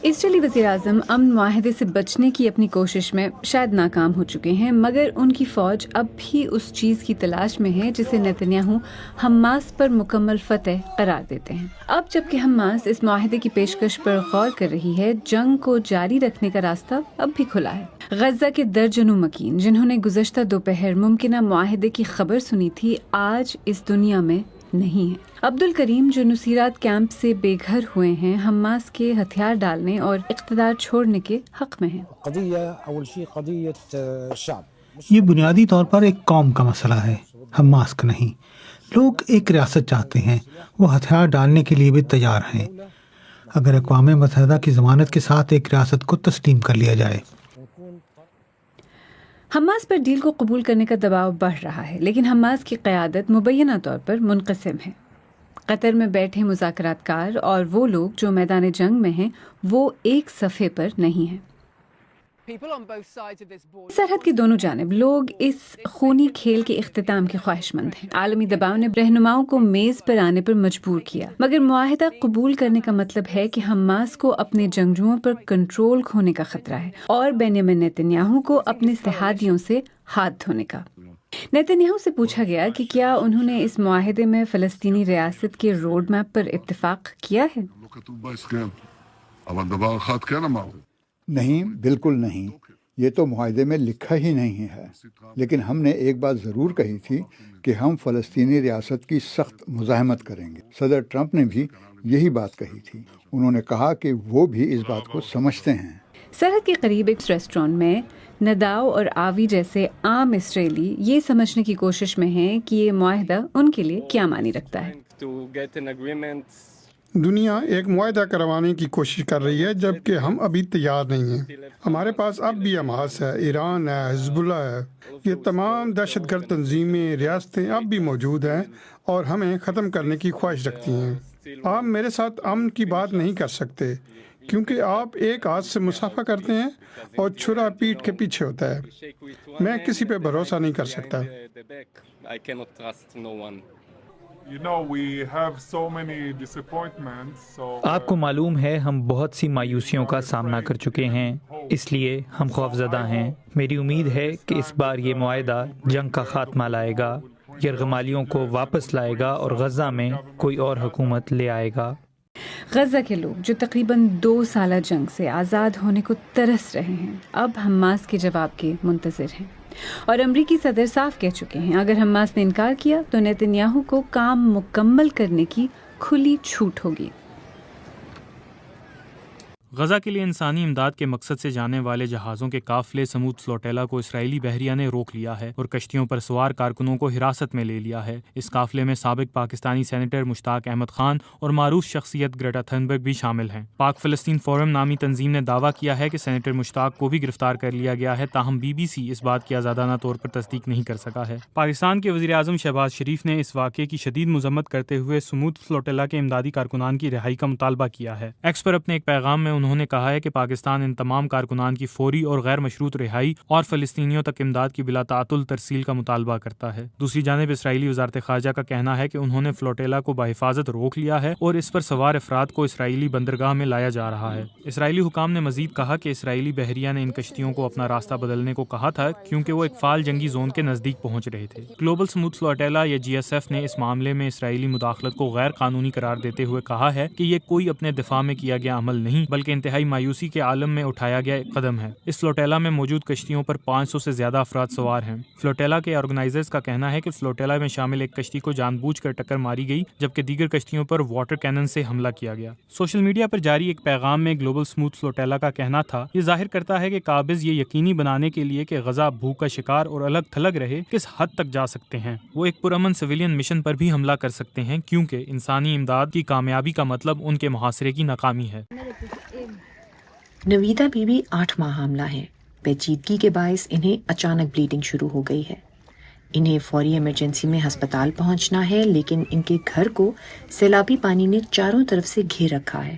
اسرائیلی وزیراعظم امن معاہدے سے بچنے کی اپنی کوشش میں شاید ناکام ہو چکے ہیں، مگر ان کی فوج اب بھی اس چیز کی تلاش میں ہے جسے نیتنیاہو حماس پر مکمل فتح قرار دیتے ہیں۔ اب جبکہ حماس اس معاہدے کی پیشکش پر غور کر رہی ہے، جنگ کو جاری رکھنے کا راستہ اب بھی کھلا ہے۔ غزہ کے درجنوں مکین جنہوں نے گزشتہ دوپہر ممکنہ معاہدے کی خبر سنی تھی، آج اس دنیا میں نہیں ہے۔ عبد الکریم جو نصیرات کیمپ سے بے گھر ہوئے ہیں، حماس کے ہتھیار ڈالنے اور اقتدار چھوڑنے کے حق میں ہیں۔ یہ بنیادی طور پر ایک قوم کا مسئلہ ہے، حماس کا نہیں۔ لوگ ایک ریاست چاہتے ہیں، وہ ہتھیار ڈالنے کے لیے بھی تیار ہیں۔ اگر اقوام متحدہ کی ضمانت کے ساتھ ایک ریاست کو تسلیم کر لیا جائے۔ حماس پر ڈیل کو قبول کرنے کا دباؤ بڑھ رہا ہے، لیکن حماس کی قیادت مبینہ طور پر منقسم ہے۔ قطر میں بیٹھے مذاکرات کار اور وہ لوگ جو میدان جنگ میں ہیں، وہ ایک صفحے پر نہیں ہیں۔ سرحد کی دونوں جانب لوگ اس خونی کھیل کے اختتام کے خواہش مند ہیں۔ عالمی دباؤ نے رہنماؤں کو میز پر آنے پر مجبور کیا، مگر معاہدہ قبول کرنے کا مطلب ہے کہ حماس کو اپنے جنگجوؤں پر کنٹرول کھونے کا خطرہ ہے اور بنیامین نیتنیاہو کو اپنے اتحادیوں سے ہاتھ دھونے کا۔ نیتنیاہو سے پوچھا گیا کہ کیا انہوں نے اس معاہدے میں فلسطینی ریاست کے روڈ میپ پر اتفاق کیا ہے۔ نہیں، بالکل نہیں، یہ تو معاہدے میں لکھا ہی نہیں ہے، لیکن ہم نے ایک بات ضرور کہی تھی کہ ہم فلسطینی ریاست کی سخت مزاحمت کریں گے۔ صدر ٹرمپ نے بھی یہی بات کہی تھی، انہوں نے کہا کہ وہ بھی اس بات کو سمجھتے ہیں۔ سرحد کے قریب ایک ریسٹورانٹ میں نداو اور آوی جیسے عام اسرائیلی یہ سمجھنے کی کوشش میں ہیں کہ یہ معاہدہ ان کے لیے کیا معنی رکھتا ہے۔ دنیا ایک معاہدہ کروانے کی کوشش کر رہی ہے، جبکہ ہم ابھی تیار نہیں ہیں۔ ہمارے پاس اب بھی حماس ہے، ایران ہے، حزب اللہ ہے، یہ تمام دہشت گرد تنظیمیں، ریاستیں اب بھی موجود ہیں اور ہمیں ختم کرنے کی خواہش رکھتی ہیں۔ آپ میرے ساتھ امن کی بات نہیں کر سکتے، کیونکہ آپ ایک ہاتھ سے مصافحہ کرتے ہیں اور چھرا پیٹھ کے پیچھے ہوتا ہے۔ میں کسی پہ بھروسہ نہیں کر سکتا۔ آپ کو معلوم ہے ہم بہت سی مایوسیوں کا سامنا کر چکے ہیں، اس لیے ہم خوفزدہ ہیں۔ میری امید ہے کہ اس بار یہ معاہدہ جنگ کا خاتمہ لائے گا، یرغمالیوں کو واپس لائے گا اور غزہ میں کوئی اور حکومت لے آئے گا۔ غزہ کے لوگ جو تقریباً 2 سالہ جنگ سے آزاد ہونے کو ترس رہے ہیں، اب حماس کے جواب کے منتظر ہیں، اور امریکی صدر صاف کہہ چکے ہیں اگر حماس نے انکار کیا تو نیتنیاہو کو کام مکمل کرنے کی کھلی چھوٹ ہوگی۔ غزہ کے لیے انسانی امداد کے مقصد سے جانے والے جہازوں کے قافلے سمود فلوٹیلا کو اسرائیلی بحریہ نے روک لیا ہے اور کشتیوں پر سوار کارکنوں کو حراست میں لے لیا ہے۔ اس قافلے میں سابق پاکستانی سینیٹر مشتاق احمد خان اور معروف شخصیت گریٹا تھنبرگ بھی شامل ہیں۔ پاک فلسطین فورم نامی تنظیم نے دعویٰ کیا ہے کہ سینیٹر مشتاق کو بھی گرفتار کر لیا گیا ہے، تاہم BBC اس بات کی آزادانہ طور پر تصدیق نہیں کر سکا ہے۔ پاکستان کے وزیر اعظم شہباز شریف نے اس واقعے کی شدید مذمت کرتے ہوئے سمود فلوٹیلا کے امدادی کارکنان کی رہائی کا مطالبہ کیا ہے۔ ایکس پر اپنے ایک پیغام میں انہوں نے کہا ہے کہ پاکستان ان تمام کارکنان کی فوری اور غیر مشروط رہائی اور فلسطینیوں تک امداد کی بلا تعطل ترسیل کا مطالبہ کرتا ہے۔ دوسری جانب اسرائیلی وزارت خارجہ کا کہنا ہے کہ انہوں نے فلوٹیلا کو بحفاظت روک لیا ہے اور اس پر سوار افراد کو اسرائیلی بندرگاہ میں لایا جا رہا ہے۔ اسرائیلی حکام نے مزید کہا کہ اسرائیلی بحریہ نے ان کشتیوں کو اپنا راستہ بدلنے کو کہا تھا کیونکہ وہ ایک فعال جنگی زون کے نزدیک پہنچ رہے تھے۔ گلوبل سمود فلوٹیلا یا GSF نے اس معاملے میں اسرائیلی مداخلت کو غیر قانونی قرار دیتے ہوئے کہا ہے کہ یہ کوئی اپنے دفاع میں کیا گیا عمل نہیں بلکہ انتہائی مایوسی کے عالم میں اٹھایا گیا ایک قدم ہے۔ اس فلوٹیلا میں موجود کشتیوں پر 500 سے زیادہ افراد سوار ہیں۔ فلوٹیلا کے آرگنائزرز کا کہنا ہے کہ فلوٹیلا میں شامل ایک کشتی کو جان بوجھ کر ٹکر ماری گئی جبکہ دیگر کشتیوں پر واٹر کینن سے حملہ کیا گیا۔ سوشل میڈیا پر جاری ایک پیغام میں گلوبل سمود فلوٹیلا کا کہنا تھا، یہ ظاہر کرتا ہے کہ قابض یہ یقینی بنانے کے لیے کہ غزہ بھوک کا شکار اور الگ تھلگ رہے کس حد تک جا سکتے ہیں۔ وہ ایک پرامن سویلین مشن پر بھی حملہ کر سکتے ہیں کیونکہ انسانی امداد کی کامیابی کا مطلب ان کے محاصرے کی ناکامی ہے۔ نویدہ بی بی 8 ماہ حاملہ ہے۔ پیچیدگی کے باعث انہیں اچانک بلیڈنگ شروع ہو گئی ہے۔ انہیں فوری ایمرجنسی میں ہسپتال پہنچنا ہے، لیکن ان کے گھر کو سیلابی پانی نے چاروں طرف سے گھیر رکھا ہے۔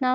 9